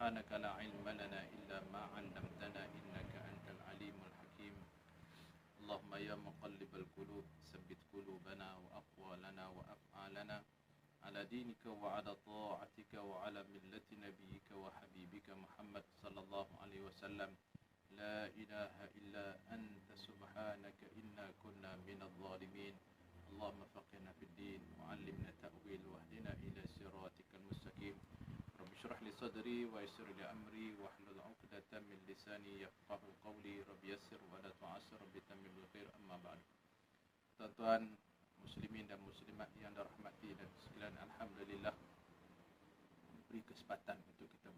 سبحانك لا علم لنا إلا ما علمتنا إنك أنت العليم الحكيم. اللهم يا مقلب القلوب ثبت قلوبنا وأقوالنا وأفعالنا على دينك وعلى طاعتك وعلى ملة نبيك وحبيبك محمد صلى الله عليه وسلم. لا إله إلا أنت سبحانك إنا كنا من الظالمين. اللهم فقهنا في الدين وعلمنا التأويل واهدنا إلى صراطك المستقيم. رب اشرح لي صدري ويسر لي أمري واحلل عقدة من لساني يفقه قولي. رب يسر ولا تعسر رب تمم بالخير. أما بعد. Tuan-tuan muslimin dan muslimat yang dirahmati dan sekalian, alhamdulillah beri kesempatan untuk kita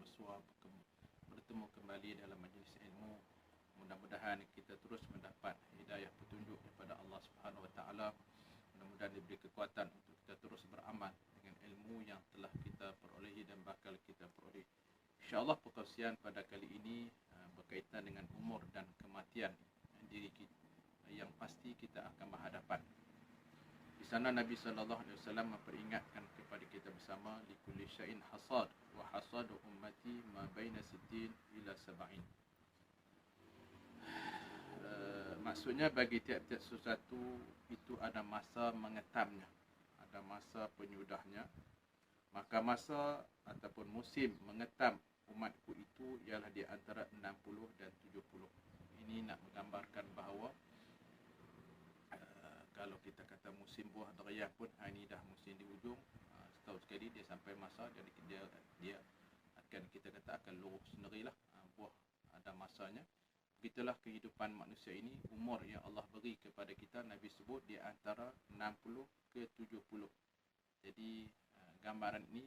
bertemu kembali dalam majlis ilmu. Mudah-mudahan kita terus mendapat hidayah petunjuk daripada Allah Subhanahu Wa Taala. Mudah-mudahan diberi kekuatan untuk kita terus beramal dengan ilmu yang telah kita perolehi dan bakal kita peroleh. InsyaAllah perkongsian pada kali ini berkaitan dengan umur dan kematian diri kita yang pasti kita akan berhadapan. Di sana Nabi SAW memperingatkan kepada kita bersama, likulli syai'in hasad wa hasadu ummati ma baina sittin ila sab'in. Maksudnya bagi tiap-tiap sesuatu itu ada masa mengetamnya, ada masa penyudahnya. Maka masa ataupun musim mengetam umatku itu ialah di antara 60 dan 70. Ini nak menggambarkan bahawa kalau kita kata musim buah durian pun ini dah musim di ujung. Setahun sekali dia sampai masa dan dia akan, kita kata, akan luruh sendirilah. Buah ada masanya. Begitulah kehidupan manusia ini. Umur yang Allah beri kepada kita, Nabi sebut di antara 60 ke 70. Jadi gambaran ini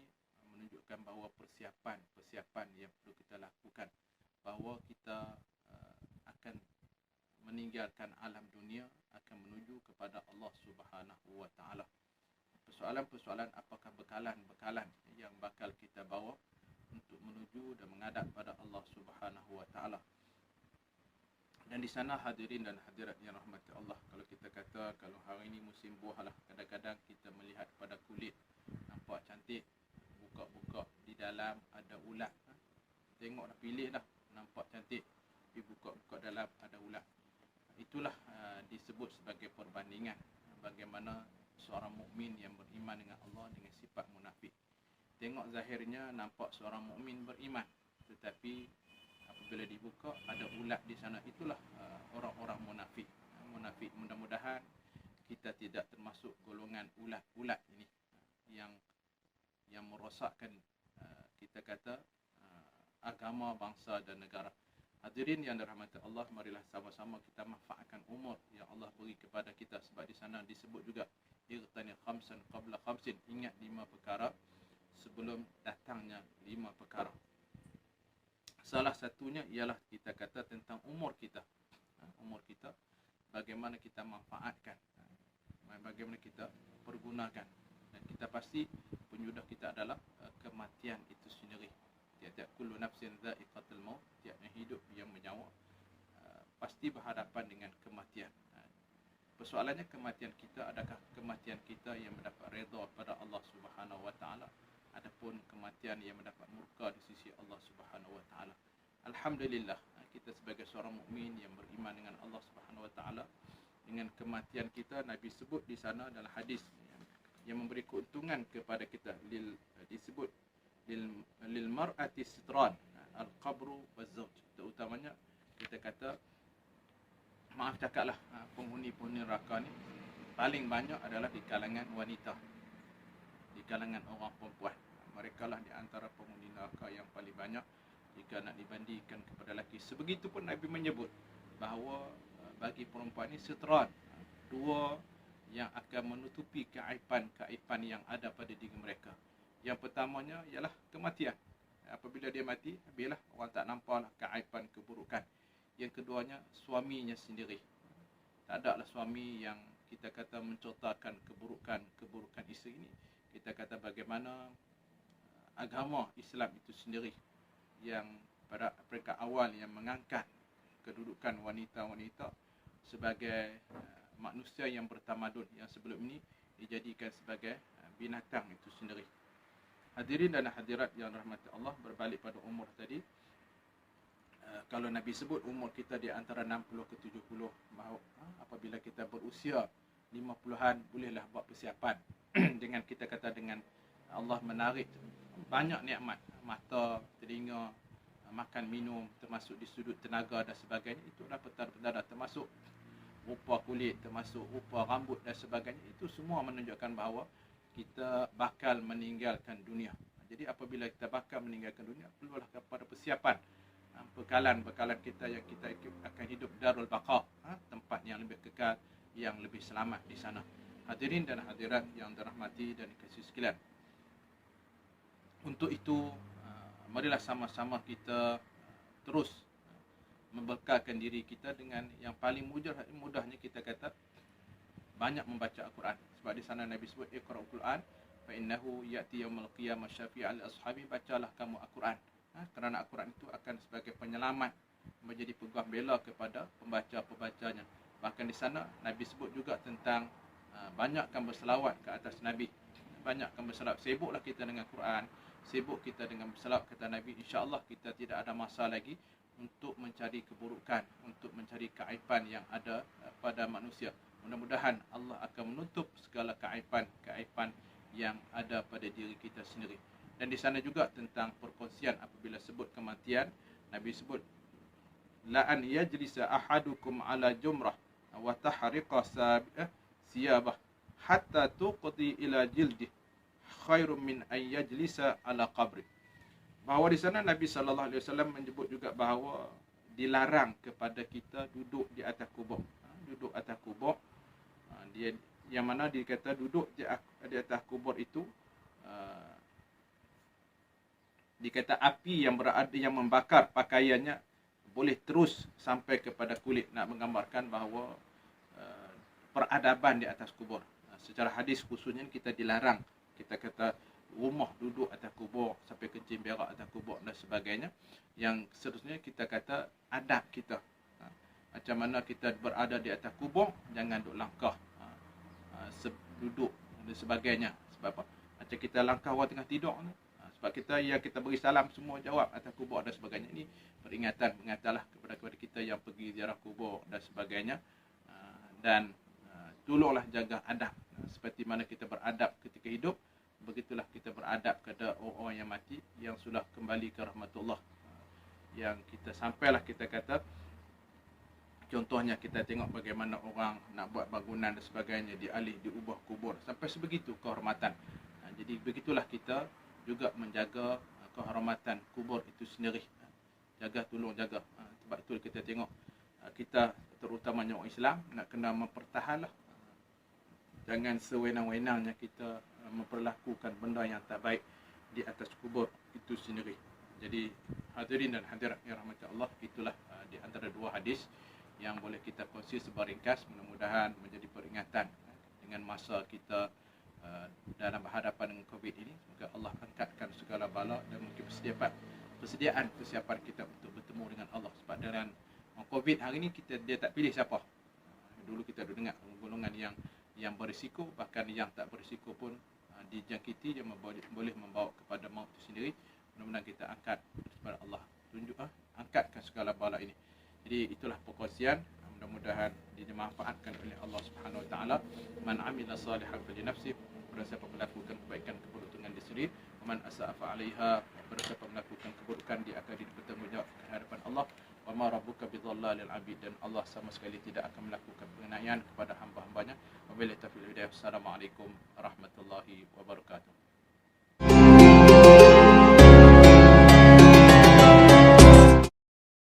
menunjukkan bahawa persiapan yang perlu kita lakukan, bahawa kita akan meninggalkan alam dunia, akan menuju kepada Allah Subhanahu Wa Taala. Persoalan-persoalan apakah bekalan yang bakal kita bawa untuk menuju dan menghadap pada Allah Subhanahu Wa Taala. Dan di sana hadirin dan hadirat yang rahmati Allah, kalau kita kata kalau hari ini musim buah lah, kadang-kadang kita melihat pada kulit nampak cantik, buka-buka di dalam ada ulat. Tengok dah, pilih dah, nampak cantik, tapi buka-buka dalam ada ulat. Itulah disebut sebagai perbandingan bagaimana seorang mukmin yang beriman dengan Allah dengan sifat munafik. Tengok zahirnya nampak seorang mukmin beriman, tetapi apabila dibuka ada ulat di sana. Itulah orang-orang munafik. Mudah-mudahan kita tidak termasuk golongan ulat-ulat ini yang merosakkan kita kata agama, bangsa dan negara. Hadirin yang dirahmati Allah, marilah sama-sama kita manfaatkan umur yang Allah beri kepada kita, sebab di sana disebut juga irtani khamsan qabla khamsin, ingat 5 perkara sebelum datangnya 5 perkara. Salah satunya ialah kita kata tentang umur kita. Umur kita, bagaimana kita manfaatkan, bagaimana kita pergunakan. Dan kita pasti penyudah kita adalah kematian itu sendiri. Tiap-tiap kullu nafsin dha'iqatul maut, tiap yang hidup yang menyawa pasti berhadapan dengan kematian. Persoalannya, kematian kita, adakah kematian kita yang mendapat redha pada Allah Subhanahu Wa Taala, adapun kematian yang mendapat murka di sisi Allah Subhanahu Wa Taala. Alhamdulillah, kita sebagai seorang mukmin yang beriman dengan Allah Subhanahu Wa Taala, dengan kematian kita, Nabi sebut di sana dalam hadis yang memberi keuntungan kepada kita, disebut lil mar'ati sitran al-qabru waz-zawj. Terutamanya kita kata, maaf cakaplah, penghuni-penghuni neraka ni paling banyak adalah di kalangan wanita, di kalangan orang perempuan. Mereka lah di antara penghuni neraka yang paling banyak jika nak dibandingkan kepada lelaki. Sebegitupun Nabi menyebut bahawa bagi perempuan ni sitran, dua yang akan menutupi keaiban yang ada pada diri mereka. Yang pertamanya ialah kematian. Apabila dia mati, habislah, orang tak nampaklah keaiban, keburukan. Yang keduanya, suaminya sendiri. Tak ada lah suami yang kita kata mencontohkan keburukan isteri ini. Kita kata bagaimana agama Islam itu sendiri yang pada peringkat awal yang mengangkat kedudukan wanita-wanita sebagai manusia yang bertamadun, yang sebelum ini dijadikan sebagai binatang itu sendiri. Hadirin dan hadirat yang rahmati Allah, berbalik pada umur tadi, kalau Nabi sebut umur kita di antara 60 ke 70, apabila kita berusia 50-an, bolehlah buat persiapan. Dengan kita kata dengan Allah menarik banyak nikmat, mata, telinga, makan minum, termasuk di sudut tenaga dan sebagainya, itulah petanda-petanda, termasuk rupa kulit, termasuk rupa rambut dan sebagainya, itu semua menunjukkan bahawa kita bakal meninggalkan dunia. Jadi apabila kita bakal meninggalkan dunia, perlulah kepada persiapan bekalan kita yang kita akan hidup darul baqa, tempat yang lebih kekal, yang lebih selamat di sana. Hadirin dan hadirat yang dirahmati dan dikasihi sekalian. Untuk itu, marilah sama-sama kita terus membekalkan diri kita dengan yang paling mudahnya kita kata banyak membaca Al-Quran. Sebab di sana Nabi sebut Iqra'ul Quran fa innahu ya'ti yaumil qiyamah syafi'an li ashabi, bacalah kamu Al-Quran. Kerana Al-Quran itu akan sebagai penyelamat, menjadi peguam bela kepada pembaca-pembacanya. Bahkan di sana Nabi sebut juga tentang banyakkan berselawat ke atas Nabi. Banyakkan berselawat. Sibuklah kita dengan Quran, sibuk kita dengan berselawat kata Nabi. InsyaAllah kita tidak ada masa lagi untuk mencari keburukan, untuk mencari keaiban yang ada pada manusia. Mudah-mudahan Allah akan menutup segala keaiban yang ada pada diri kita sendiri. Dan di sana juga tentang perkongsian apabila sebut kematian, Nabi sebut la an yajlisa ahadukum ala jumrah wa tahriqa siyabah hatta tuqdi ila jildih khairum min an yajlisa ala qabri. Bahawa di sana Nabi SAW menyebut juga bahawa dilarang kepada kita duduk di atas kubur. Duduk atas kubur, dia yang mana dikata duduk di atas kubur itu, dikata api yang berada yang membakar pakaiannya boleh terus sampai kepada kulit, nak menggambarkan bahawa peradaban di atas kubur. Secara hadis khususnya kita dilarang, kita kata rumah duduk atas kubur, sampai kencing berak atas kubur dan sebagainya. Yang seterusnya kita kata adab kita. Macam mana kita berada di atas kubur, jangan duduk langkah, duduk dan sebagainya. Sebab apa? Macam kita langkah orang tengah tidur ni. Sebab kita beri salam semua jawab atas kubur dan sebagainya. Ini peringatanlah kepada kita yang pergi ziarah kubur dan sebagainya. Dan tolonglah jaga adab. Seperti mana kita beradab ketika hidup, begitulah kita beradab kepada orang yang mati, yang sudah kembali ke rahmatullah. Yang kita sampailah kita kata, contohnya kita tengok bagaimana orang nak buat bangunan dan sebagainya, dialih diubah kubur, sampai sebegitu kehormatan. Jadi begitulah kita juga menjaga kehormatan kubur itu sendiri. Tolong jaga. Sebab itu kita tengok kita terutamanya orang Islam nak kena mempertahanlah. Jangan sewenang-wenangnya kita memperlakukan benda yang tak baik di atas kubur itu sendiri. Jadi hadirin dan hadirat yang rahmat Allah, itulah di antara dua hadis yang boleh kita kongsi secara ringkas, mudah-mudahan menjadi peringatan dengan masa kita dalam berhadapan dengan COVID ini. Semoga Allah angkatkan segala bala dan mungkin persiapan kita untuk bertemu dengan Allah. Sebab dengan COVID hari ini dia tak pilih siapa. Dulu kita dengar golongan yang berisiko, bahkan yang tak berisiko pun dijangkiti, yang boleh membawa kepada maut itu sendiri. Mudah-mudahan kita angkat kepada Allah, angkatkan segala bala ini. Jadi itulah perkongsian, mudah-mudahan dimanfaatkan oleh Allah Subhanahu Wa Taala. Man amila salihan fali nafsi, berapa siapa melakukan kebaikan keberuntungan di sendiri, man asa'a fa 'alaiha, berapa siapa melakukan keburukan dia akan bertanggungjawab di hadapan Allah. Wa ma rabbuka bidhallalil 'abid, dan Allah sama sekali tidak akan melakukan penganiayaan kepada hamba-hambanya. Wabillahi taufiq wal hidayah. Assalamualaikum warahmatullahi wabarakatuh.